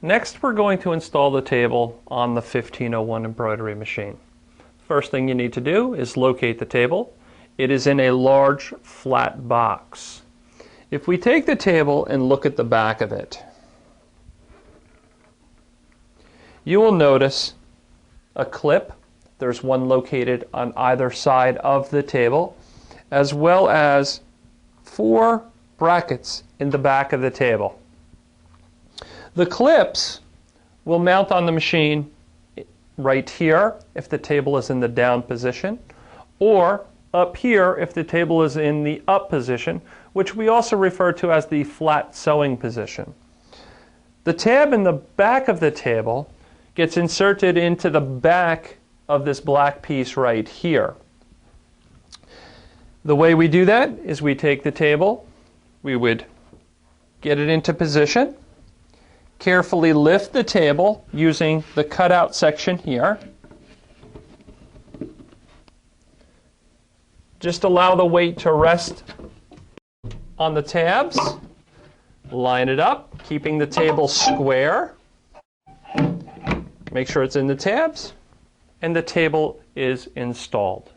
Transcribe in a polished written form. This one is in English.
Next, we're going to install the table on the 1501 embroidery machine. First thing you need to do is locate the table. It is in a large flat box. If we take the table and look at the back of it, you will notice a clip. There's one located on either side of the table, as well as 4 brackets in the back of the table. The clips will mount on the machine right here if the table is in the down position, or up here if the table is in the up position, which we also refer to as the flat sewing position. The tab in the back of the table gets inserted into the back of this black piece right here. The way we do that is we take the table, we would get it into position, carefully lift the table using the cutout section here. Just allow the weight to rest on the tabs. Line it up, keeping the table square. Make sure it's in the tabs, and the table is installed.